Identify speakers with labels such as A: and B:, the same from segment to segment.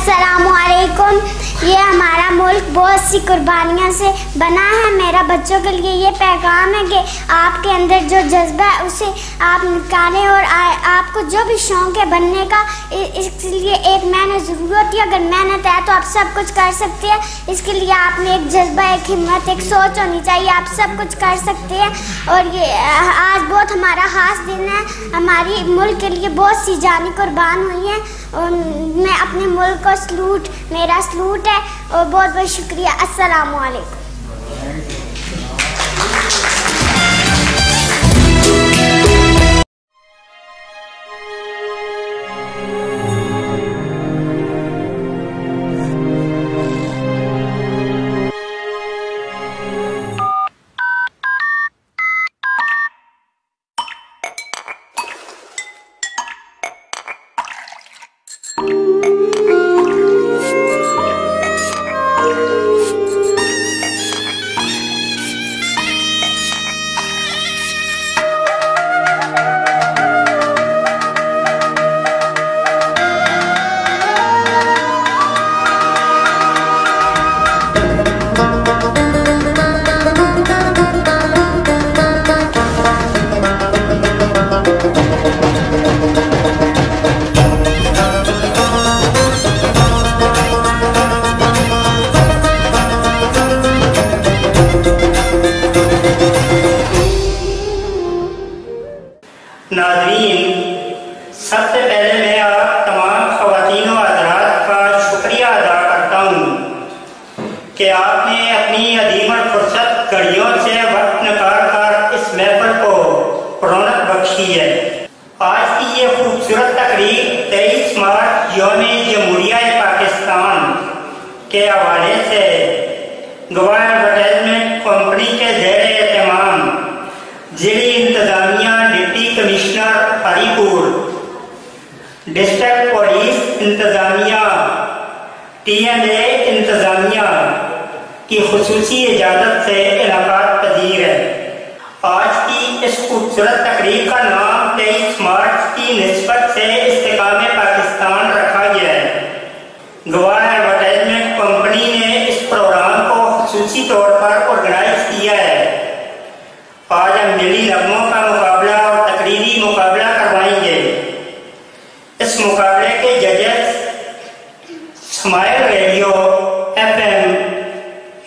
A: السلام علیکم. یہ ہمارا ملک بہت سی قربانیوں سے بنا ہے. میرا بچوں کے لیے یہ پیغام ہے کہ آپ کے اندر جو جذبہ ہے اسے آپ نکالیں اور آپ کو جو بھی شوق ہے بننے کا، اس کے لیے ایک محنت ضرور ہوتی ہے. اگر محنت ہے تو آپ سب کچھ کر سکتے ہیں. اس کے لیے آپ میں ایک جذبہ، ایک ہمت، ایک سوچ ہونی چاہیے. آپ سب کچھ کر سکتے ہیں. اور یہ آج بہت ہمارا خاص دن ہے. ہماری ملک کے لیے بہت سی جانیں قربان ہوئی ہیں اور میں اپنے ملک کو سلوٹ، میرا سلوٹ ہے اور بہت بہت شکریہ. السلام علیکم.
B: ناظرین، سب سے پہلے میں آپ تمام خواتین و حضرات کا شکریہ ادا کرتا ہوں کہ آپ نے اپنی عظیم الفرصت گھڑیوں سے وقت نکال کر اس محفل کو رونق بخشی ہے. آج کی یہ خوبصورت تقریب 23 مارچ یوم جمہوریہ پاکستان کے حوالے سے گواہ ایڈورٹائزمنٹ کمپنی کے زیر اہتمام ضلعی انتظامیہ ڈپٹی کمشنر ہری پور، ڈسٹرکٹ پولیس انتظامیہ، TNA انتظامیہ کی خصوصی اجازت سے انعقاد پذیر ہے. آج کی اس خوبصورت تقریب کا نام 23 مارچ کی نسبت سے استحکام پاکستان رکھا گیا ہے. گواہ ایڈورٹائزمنٹ کمپنی نے اس پروگرام کو خصوصی طور پر آرگنائز کیا ہے. آج ہم ملی نغموں کا مقابلہ اور تقریری مقابلہ کروائیں گے. اس مقابلے کے ججز اسمائل ریڈیو FM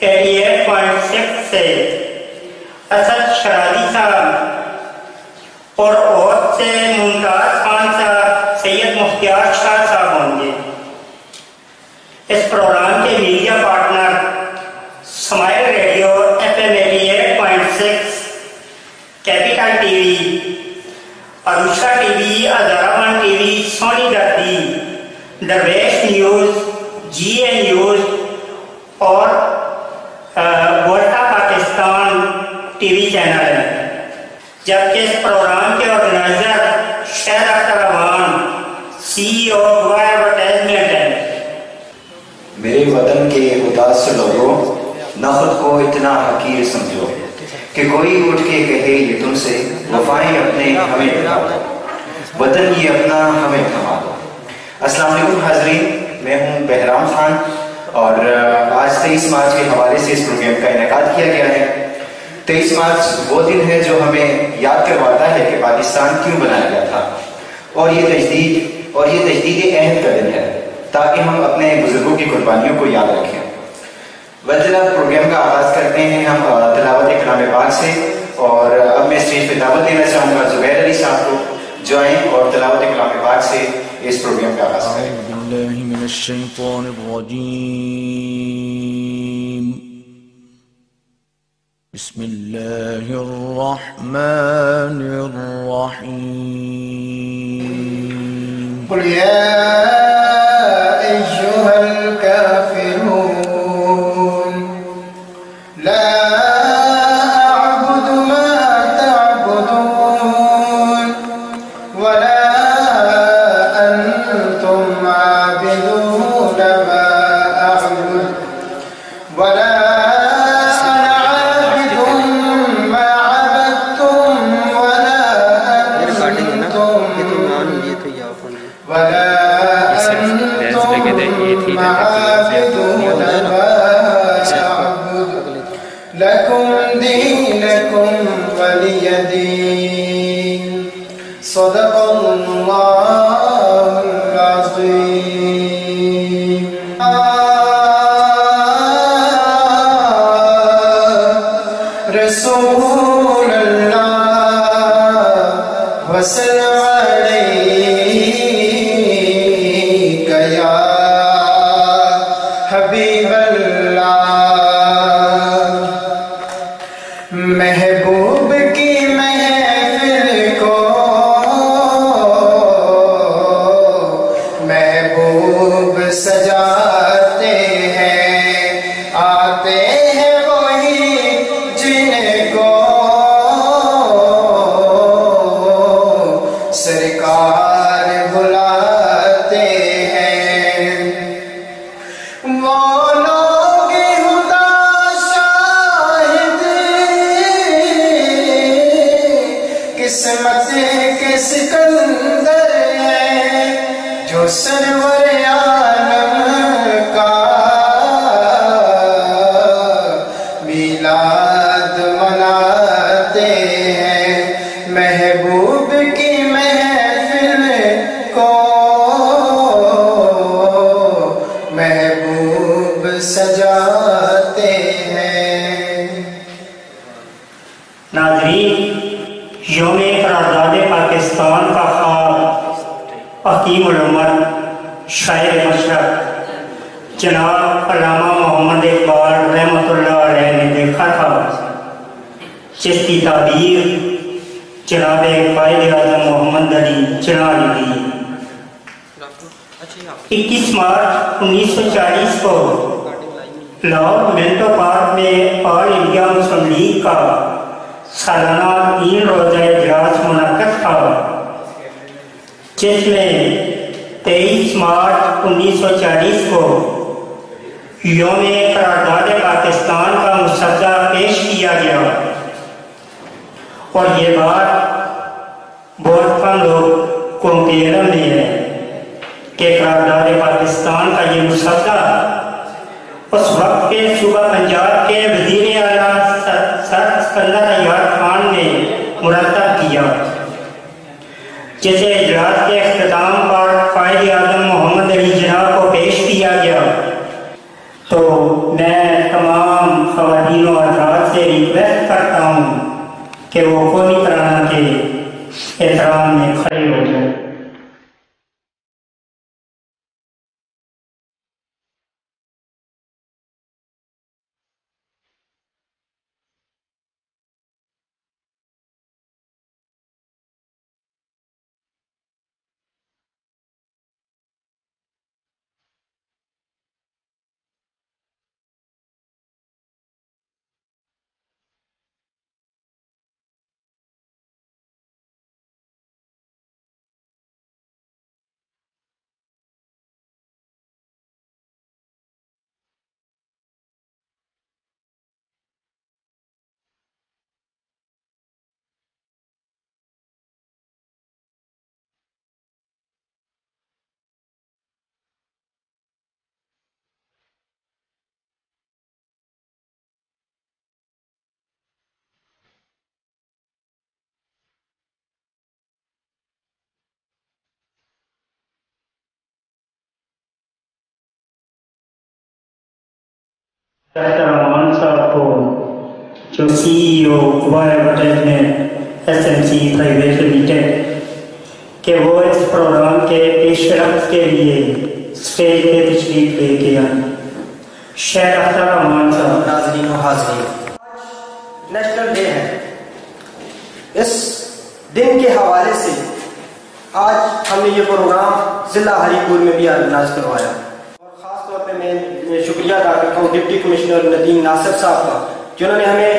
B: 88.6 سے اسد شرادی صاحب اور اوت سے ممتاز خان صاحب سید مختار شاہ صاحب ہوں گے. اس پروگرام کے media partner smile radio FM 88.6، capital TV, Urusha TV, ازہرامن ٹی وی، سونی دردی، درویش نیوز، GA نیوز اور وولٹا پاکستان ٹی وی چینل ہے. جبکہ اس پروگرام کے آرگنائزر شہر اختر امان CEO گواہ ایڈورٹائزمنٹ ہے.
C: میرے وطن کے اداس لوگوں، نہ خود کو اتنا حقیر سمجھو کہ کوئی اٹھ کے کہے یہ تم سے وفائیں اپنے ہمیں بتا دو، وطن یہ اپنا ہمیں تھما دو. السلام علیکم حاضرین، میں ہوں بہرام خان اور آج 23 مارچ کے حوالے سے اس پروگرام کا انعقاد کیا گیا ہے. 23 مارچ وہ دن ہے جو ہمیں یاد کرواتا ہے کہ پاکستان کیوں بنایا گیا تھا، اور یہ تجدید عہد کا دن ہے تاکہ ہم اپنے بزرگوں کی قربانیوں کو یاد رکھیں. وجہ پروگرام کا آغاز کرتے ہیں ہم تلاوت کلام پاک سے، اور اب میں اسٹیج پہ دعوت دینا چاہوں گا زبیر علی صاحب کو جو آئیں اور تلاوت کلام پاک سے اس پروگرام کا آغاز کریں.
D: اعوذ باللہ من الشیطان الرجیم، بسم اللہ الرحمن الرحیم.
E: قل یا ایھا الکافرون عابدون ما أعبد لكم دينكم ولي دين صدق الله العظيم رسول الله وسلم عليك يا حبيب الله محبوب کی محفل کو محبوب سجاتے ہیں آتے ہیں وہی جن کو سرکار بلاتے ہیں وہ لوگ خدا شاہد قسمت کے سکندر ہیں جو سرور عالم کا میلاد مناتے ہیں محبوب کی محفل کو محبوب سجاتے ہیں
B: ناظرین، یوم قرارداد پاکستان کا خواب حکیم الامت شاعر مشرق جناب علامہ محمد اقبال رحمۃ اللہ علیہ نے دیکھا تھا، جس کی تعبیر جناب قائد اعظم محمد علی جناح نے کی۔ 21 مارچ 1940 کو لاہور منٹو پارک میں آل انڈیا مسلم لیگ کا سالانہ 3 روزہ اجلاس منعقد تھا، جس میں 23 مارچ 1940 کو یوم قرارداد پاکستان کا مسودہ پیش کیا گیا، اور یہ بات بہت کم لوگ کو علم نہیں ہے کہ قرارداد پاکستان کا یہ مسودہ اس وقت کے صوبہ پنجاب کے وزیر اعلیٰ سر اسکندر ایار خان نے مرتب کیا، جسے اجلاس کے اختتام پر قائد اعظم محمد علی جناح کو پیش کیا گیا۔ تو میں تمام خواتین و حضرات سے ریکویسٹ کرتا ہوں کہ وہ قومی ترانہ کے احترام میں کھڑے ہو جائیں۔ ڈاکٹر امان صاحب کو، جو سی ای او قبائے ایڈورٹائزمنٹ SMC پرائیویٹ لمیٹڈ، کہ وہ اس پروگرام کے پیش رفت کے لیے اسٹیج پہ تشریف لے کے آئیں۔ شیخ ڈاکٹر امان صاحب۔
F: ناظرین و حاضرین، نیشنل ڈے ہے، اس دن کے حوالے سے آج ہم نے یہ پروگرام ضلع ہری پور میں بھی آرگنائز کروایا، اور خاص طور پہ میں شکریہ ادا کرتا ہوں ڈپٹی کمشنر ندیم ناصر صاحب کا، جنہوں نے ہمیں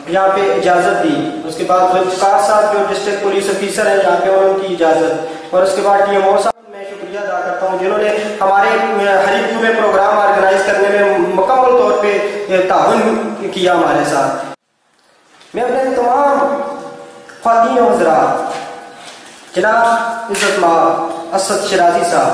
F: یہاں پہ اجازت دی۔ اس کے بعد ذوالفقار صاحب جو ڈسٹرکٹ پولیس آفیسر ہیں یہاں پہ، ان کی اجازت، اور اس کے بعد TMO صاحب میں شکریہ ادا کرتا ہوں جنہوں نے ہمارے ہری پور میں پروگرام آرگنائز کرنے میں مکمل طور پہ تعاون کیا ہمارے ساتھ۔ میں اپنے تمام خواتین و حضرات، جناب عزت مآب اسد شرازی صاحب،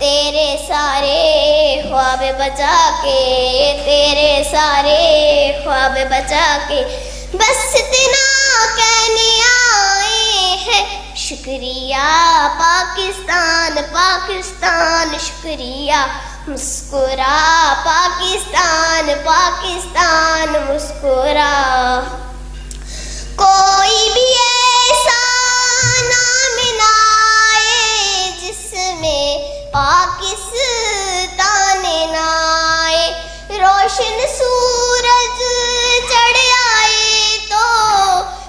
G: تیرے سارے خواب بچا کے، تیرے سارے خواب بچا کے، بس اتنا کہنے آئے ہیں شکریہ پاکستان، پاکستان شکریہ، مسکرا پاکستان، پاکستان مسکرا۔ کوئی بھی ایسا نام نہ آئے جس میں پاکستان نہ آئے، روشن سورج چڑھ آئے تو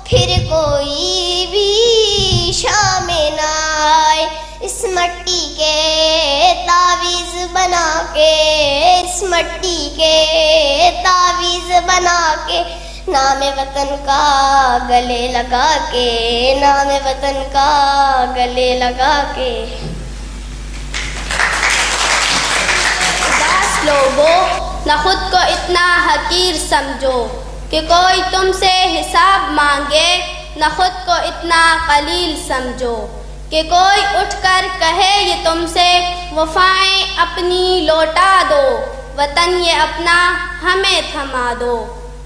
G: پھر کوئی بھی شام نہ آئے، اس مٹی کے تعویذ بنا کے، اس مٹی کے تعویذ بنا کے، نام وطن کا گلے لگا کے، نام وطن کا گلے لگا کے۔
H: اداس لوگوں، نہ خود کو اتنا حقیر سمجھو کہ کوئی تم سے حساب مانگے، نہ خود کو اتنا قلیل سمجھو کہ کوئی اٹھ کر کہے یہ تم سے وفائیں اپنی لوٹا دو، وطن یہ اپنا ہمیں تھما دو۔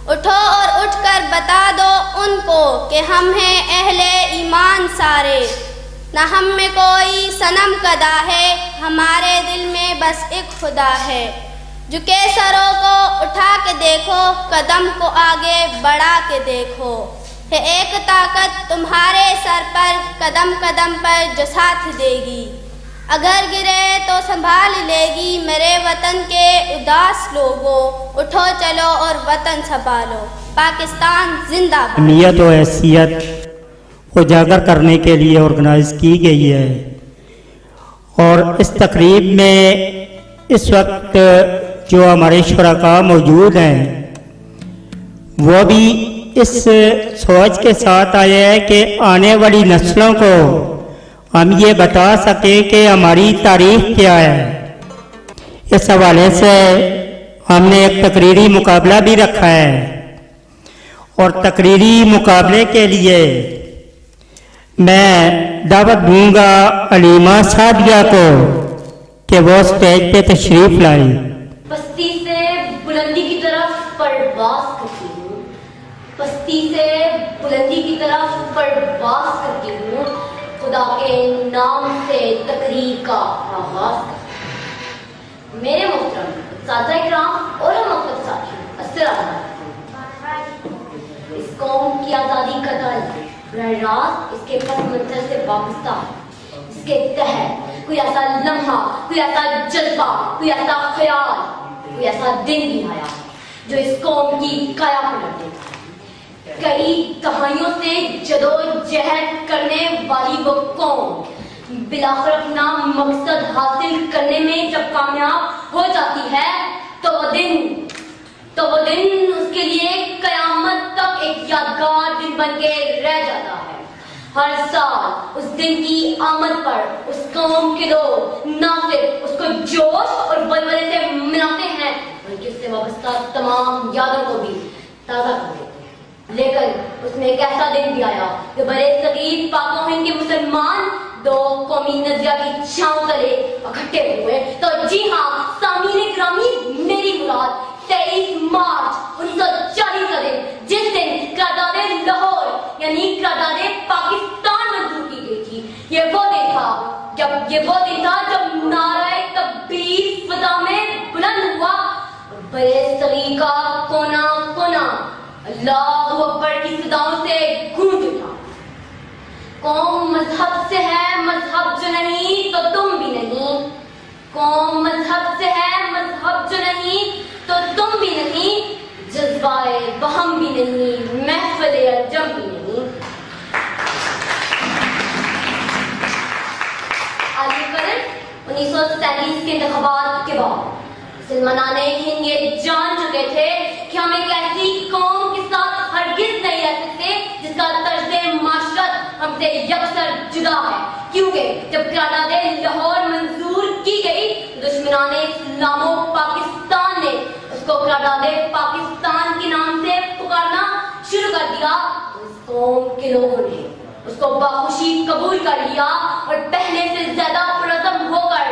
H: اٹھو اور اٹھ کر بتا دو ان کو کہ ہم ہیں اہل ایمان سارے، نہ ہم میں کوئی صنم کدا ہے، ہمارے دل میں بس ایک خدا ہے۔ جھکے سروں کو اٹھا کے دیکھو، قدم کو آگے بڑھا کے دیکھو، ہے ایک طاقت تمہارے سر پر، قدم قدم پر جو ساتھ دے گی، اگر گرے تو سنبھال لے گی۔ میرے وطن کے اداس لوگوں، اٹھو چلو اور وطن سنبھالو، پاکستان زندہ باد۔
I: اہمیت و حیثیت اجاگر کرنے کے لیے آرگنائز کی گئی ہے، اور اس تقریب میں اس وقت جو ہمارے شرکاء موجود ہیں وہ بھی اس سوچ کے ساتھ آئے ہیں کہ آنے والی نسلوں کو ہم یہ بتا سکیں کہ ہماری تاریخ کیا ہے۔ اس حوالے سے ہم نے ایک تقریری مقابلہ بھی رکھا ہے، اور تقریری مقابلے کے لیے میں دعوت دوں گا علیمہ صابیہ کو کہ وہ اسٹیج پہ تشریف لائی۔
J: پستی سے بلندی کی طرف پرواز کرتی ہوں، پستی سے بلندی کی طرف پرواز کرتی ہوں، خدا کے نام سے تقریر کا آغاز کرتی ہوں۔ میرے محترم اساتذہ کرام اور مکتب ساتھیوں، السلام علیکم۔ اس قوم کی آزادی کا تعلق براہ راست اس کے پس منظر سے وابستہ ہے، اس کے تحت کوئی ایسا لمحہ، کوئی ایسا جذبہ، کوئی ایسا خیال، کوئی ایسا دن بھی آیا جو اس قوم کی کایا پلٹ دیتا ہے۔ کئی دہائیوں سے جدوجہد کرنے والی وہ قوم بلاخر اپنا مقصد حاصل کرنے میں جب کامیاب ہو جاتی ہے تو وہ دن اس کے لیے قیامت تک ایک یادگار دن بن کے رہ جاتا ہے۔ ہر سال اس دن کی آمد پر اس قوم کے لوگ نہ صرف اس کو جوش اور ولولے سے مناتے ہیں بلکہ اس سے وابستہ تمام یادوں کو بھی تازہ کر دیتے ہیں۔ لیکن اس میں ایک ایسا دن بھی آیا کہ برے صغیر پاک و ہند کے مسلمان دو قومی نظریہ کی چھاؤں تلے اکٹھے ہوئے۔ تو جی ہاں سامعین گرامی، میری مراد 23 مارچ 1940 کا دن، جس دن قرارداد لاہور یعنی قرارداد پاکستان منظور کی گئی تھی، یہ وہ دن تھا جب نعرہ تکبیر فضا میں بلند ہوا اور برے صغیر کا کونا کونا اللہ اکبر کی صداؤں سے گونج اٹھا۔ قوم مذہب سے ہے، مذہب جو نہیں تو تم بھی نہیں، قوم مذہب سے ہے، مذہب جو نہیں تو تم بھی نہیں، جذبائے بہم بھی نہیں، محفل عجم بھی نہیں۔ عالی قدر 1947 کے انتخابات کے بعد مسلمانان ہند یہ جان چکے تھے کہ ہم ایک ایسی قوم کے ساتھ ہرگز نہیں رہ سکتے جس کا طرز معاشرت ہم سے یکسر جدا ہے، کیونکہ جب قرارداد لاہور منظور کی گئی دشمنان اسلام و پاکستان نے اس کو قرارداد پاکستان کے نام سے پکارنا شروع کر دیا۔ اس قوم کے لوگوں نے اس کو بخوشی قبول کر لیا اور پہلے سے زیادہ پرعزم ہو کر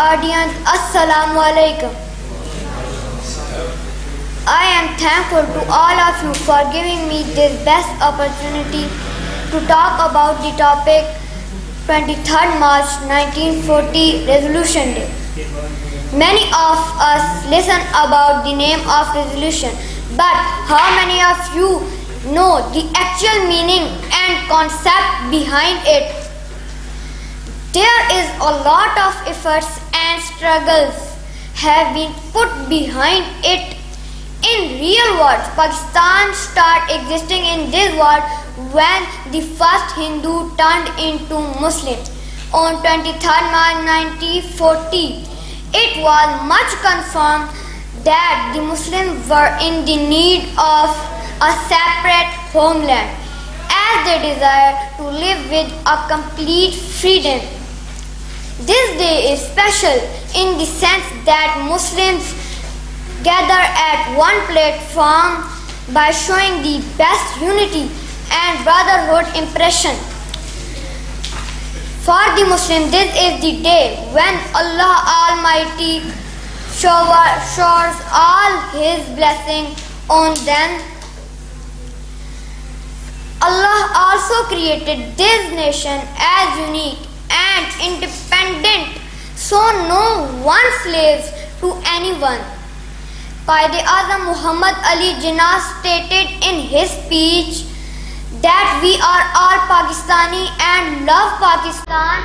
A: Audience, Assalamu alaikum. I am thankful to all of you for giving me this best opportunity to talk about the topic 23rd March 1940 Resolution Day. Many of us listen about the name of resolution, but how many of you know the actual meaning and concept behind it? There is a lot of efforts and struggles have been put behind it. In real words, Pakistan started existing in this world when the first Hindu turned into Muslims on 23rd March 1940. It was much confirmed that the Muslims were in the need of a separate homeland, as they desired to live with a complete freedom. This day is special in the sense that Muslims gather at one platform by showing the best unity and brotherhood impression. For the Muslims, this is the day when Allah Almighty showers all His blessing on them. Allah also created this nation as unique and independent, so no one slaves to anyone. Quaid-e-Azam Muhammad Ali Jinnah stated in his speech that we are all Pakistani and love Pakistan.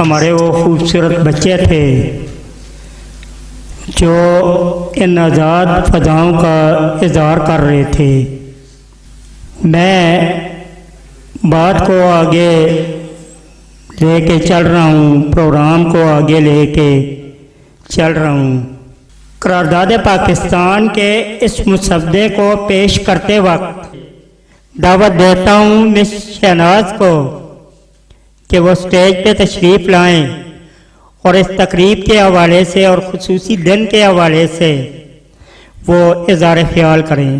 I: ہمارے وہ خوبصورت بچے تھے جو ان آزاد فضاؤں کا اظہار کر رہے تھے. میں بات کو آگے لے کے چل رہا ہوں، پروگرام کو آگے لے کے چل رہا ہوں. قرارداد پاکستان کے اس مسودے کو پیش کرتے وقت دعوت دیتا ہوں مس شہناز کو کہ وہ اسٹیج پہ تشریف لائیں اور اس تقریب کے حوالے سے اور خصوصی دن کے حوالے سے وہ اظہار خیال کریں.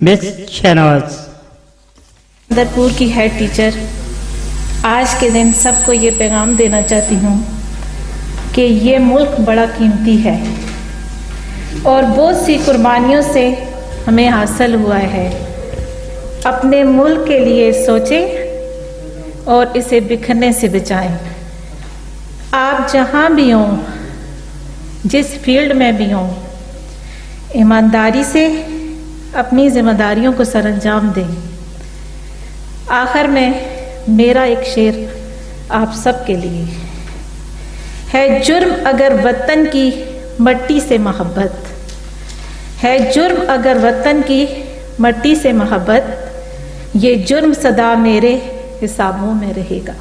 I: مس شہناز.
K: درپور کی ہیڈ ٹیچر، آج کے دن سب کو یہ پیغام دینا چاہتی ہوں کہ یہ ملک بڑا قیمتی ہے اور بہت سی قربانیوں سے ہمیں حاصل ہوا ہے. اپنے ملک کے لیے سوچیں اور اسے بکھرنے سے بچائیں. آپ جہاں بھی ہوں، جس فیلڈ میں بھی ہوں، ایمانداری سے اپنی ذمہ داریوں کو سر انجام دیں. آخر میں میرا ایک شعر آپ سب کے لیے ہے. جرم اگر وطن کی مٹی سے محبت ہے، جرم اگر وطن کی مٹی سے محبت، یہ جرم سدا میرے حسابوں میں رہے گا.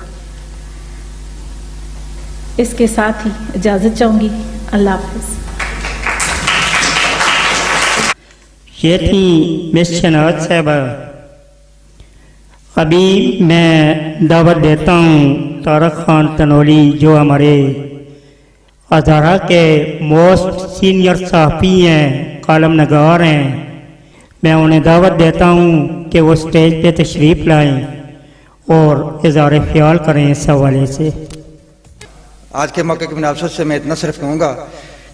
K: اس کے ساتھ ہی اجازت چاہوں گی. اللہ حافظ.
I: یہ تھی مس شہناز صاحبہ. ابھی میں دعوت دیتا ہوں طارق خان تنولی جو ہمارے ادارہ کے موسٹ سینئر صحافی ہیں، کالم نگار ہیں. میں انہیں دعوت دیتا ہوں کہ وہ اسٹیج پہ تشریف لائیں اور اظہار خیال کریں اس حوالے سے.
L: آج کے موقع کی مناسبت سے میں اتنا صرف کہوں گا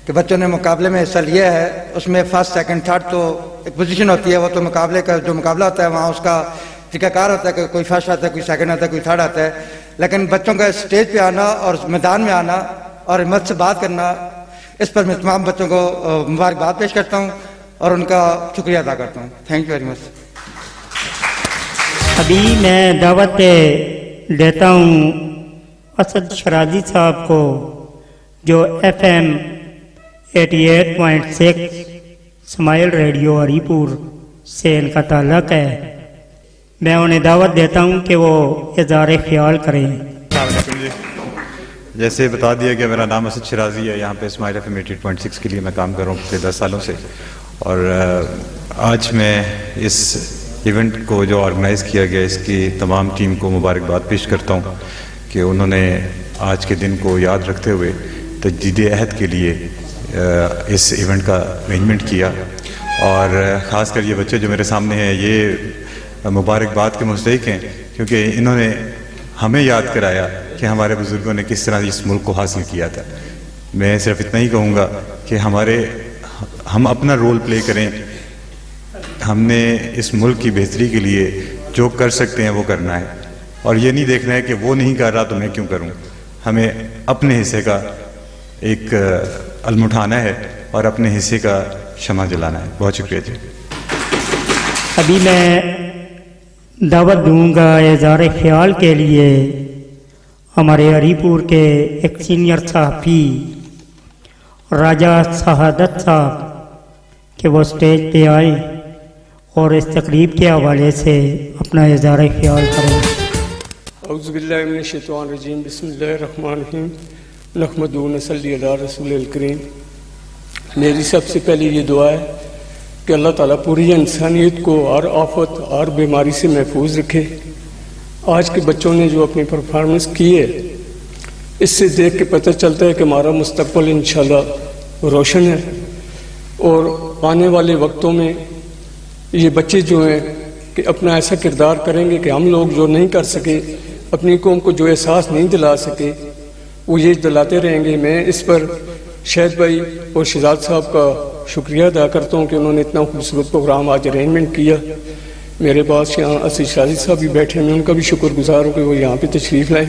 L: کہ بچوں نے مقابلے میں حصہ لیا ہے. اس میں فرسٹ سیکنڈ تھرڈ تو ایک پوزیشن ہوتی ہے، وہ تو مقابلے کا جو مقابلہ ہوتا ہے وہاں اس کا طریقہ کار ہوتا ہے کہ کوئی فرسٹ آتا ہے، کوئی سیکنڈ آتا ہے، کوئی تھرڈ آتا ہے. لیکن بچوں کا اسٹیج پہ آنا اور میدان میں آنا اور ہمت سے بات کرنا، اس پر میں تمام بچوں کو مبارکباد پیش کرتا ہوں اور ان کا شکریہ ادا کرتا ہوں. Thank you very much.
I: ابھی میں دعوت دیتا ہوں اسد شرازی صاحب کو جو FM 88.6 اسماعیل ریڈیو ہری پور سے ان کا تعلق ہے. میں انہیں دعوت دیتا ہوں کہ وہ اظہار خیال کریں.
M: جیسے بتا دیا کہ میرا نام اسد شرازی ہے، یہاں پہ اسماعیل FM 88.6 کے لیے میں کام کر رہا ہوں پچھلے 10 سالوں سے. اور آج میں اس ایونٹ کو جو آرگنائز کیا گیا اس کی تمام ٹیم کو مبارکباد پیش کرتا ہوں کہ انہوں نے آج کے دن کو یاد رکھتے ہوئے تجدید عہد کے لیے اس ایونٹ کا ارینجمنٹ کیا. اور خاص کر یہ بچے جو میرے سامنے ہیں یہ مبارکباد کے مستحق ہیں کیونکہ انہوں نے ہمیں یاد کرایا کہ ہمارے بزرگوں نے کس طرح اس ملک کو حاصل کیا تھا. میں صرف اتنا ہی کہوں گا کہ ہم اپنا رول پلے کریں. ہم نے اس ملک کی بہتری کے لیے جو کر سکتے ہیں وہ کرنا ہے اور یہ نہیں دیکھنا ہے کہ وہ نہیں کر رہا تو میں کیوں کروں. ہمیں اپنے حصے کا ایک علم اٹھانا ہے اور اپنے حصے کا شمع جلانا ہے. بہت شکریہ جی.
I: ابھی میں دعوت دوں گا اظہار خیال کے لیے ہمارے ہری پور کے ایک سینئر صحافی راجہ شہادت صاحب کہ وہ اسٹیج پہ آئیں اور اس تقریب کے حوالے سے اپنا اظہار خیال کریں.
N: اعوذ باللہ من الشیطان الرجیم. بسم اللہ الرحمن الرحیم. نحمدہ و نصلی علی رسول الکریم. میری سب سے پہلی یہ دعا ہے کہ اللہ تعالیٰ پوری انسانیت کو ہر آفت ہر بیماری سے محفوظ رکھے. آج کے بچوں نے جو اپنی پرفارمنس کی ہے اس سے دیکھ کے پتہ چلتا ہے کہ ہمارا مستقبل انشاءاللہ روشن ہے اور آنے والے وقتوں میں یہ بچے جو ہیں کہ اپنا ایسا کردار کریں گے کہ ہم لوگ جو نہیں کر سکے، اپنی قوم کو جو احساس نہیں دلا سکے وہ یہ دلاتے رہیں گے. میں اس پر شہد بھائی اور شہزاد صاحب کا شکریہ ادا کرتا ہوں کہ انہوں نے اتنا خوبصورت پروگرام آج ارینجمنٹ کیا. میرے پاس یہاں اسد شرازی صاحب بھی بیٹھے ہیں، میں ان کا بھی شکر گزار ہوں کہ وہ یہاں پہ تشریف لائیں.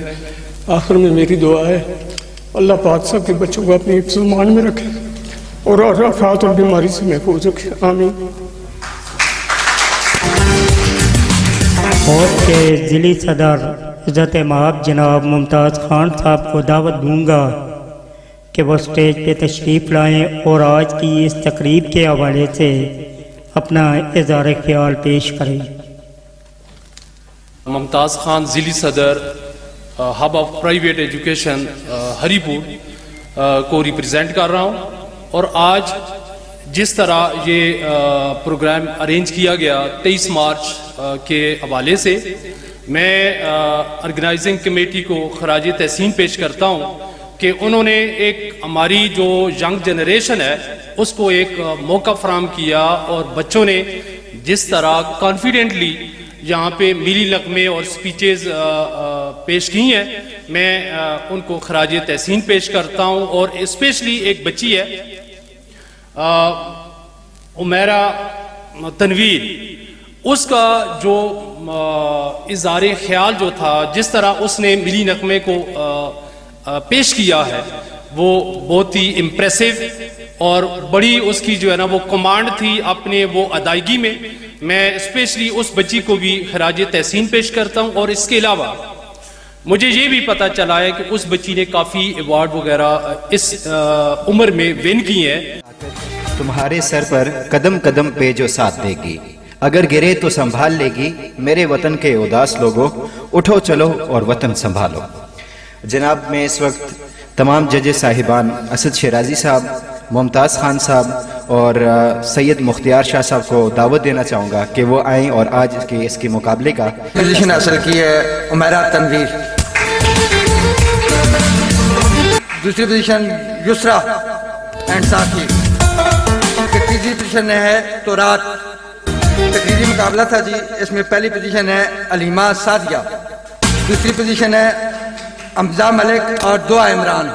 N: آخر میں میری دعا ہے اللہ پاک سب کے بچوں کو اپنی حفظ و امان میں رکھے اور آفات اور بیماری سے محفوظ رکھے. آمین.
I: فوج کے ضلعی صدر عزت مآب جناب ممتاز خان صاحب کو دعوت دوں گا کہ وہ اسٹیج پہ تشریف لائیں اور آج کی اس تقریب کے حوالے سے اپنا اظہار خیال پیش کریں۔
O: ممتاز خان ضلعی صدر ہب آف پرائیویٹ ایجوکیشن ہری پور کو ریپرزینٹ کر رہا ہوں، اور آج جس طرح یہ پروگرام ارینج کیا گیا 23 مارچ کے حوالے سے، میں آرگنائزنگ کمیٹی کو خراج تحسین پیش کرتا ہوں کہ انہوں نے ایک ہماری جو ینگ جنریشن ہے اس کو ایک موقع فراہم کیا، اور بچوں نے جس طرح کانفیڈنٹلی یہاں پہ میلی نغمے اور سپیچز پیش کی ہیں، میں ان کو خراج تحسین پیش کرتا ہوں۔ اور اسپیشلی ایک بچی ہے عمیرہ تنویر، اس کا جو اظہار خیال جو تھا، جس طرح اس نے ملی نغمے کو پیش کیا ہے، وہ بہت ہی امپریسو اور بڑی اس کی جو ہے نا وہ کمانڈ تھی اپنے وہ ادائیگی میں۔ میں اسپیشلی اس بچی کو بھی خراج تحسین پیش کرتا ہوں، اور اس کے علاوہ مجھے یہ بھی پتہ چلا ہے کہ اس بچی نے کافی ایوارڈ وغیرہ اس عمر میں ون کی ہیں۔
C: تمہارے سر پر قدم قدم پہ جو ساتھ دے گی، اگر گرے تو سنبھال لے گی، میرے وطن کے اداس لوگوں اٹھو چلو اور وطن سنبھالو۔ جناب میں اس وقت تمام ججز صاحبان اسد شیرازی صاحب، ممتاز خان صاحب اور سید مختار شاہ صاحب کو دعوت دینا چاہوں گا کہ وہ آئیں اور آج کے اس کے مقابلے کا
L: پوزیشن حاصل کی ہے عمیرہ تنویر۔ دوسری پوزیشن یسرا اینڈ ساقی۔ تیسری پوزیشن ہے تو رات تقریری مقابلہ تھا جی، اس میں پہلی پوزیشن ہے علیمہ سعدیہ، دوسری پوزیشن ہے امزا ملک اور دعا عمران۔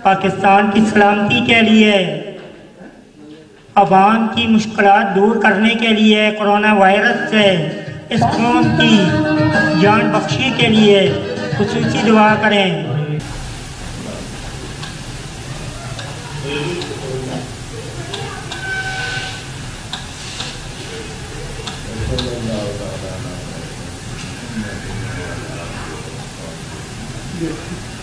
I: پاکستان کی سلامتی کے لیے، عوام کی مشکلات دور کرنے کے لیے، کرونا وائرس سے اس قوم کی جان بخشی کے لیے خصوصی دعا کریں۔
N: Yeah.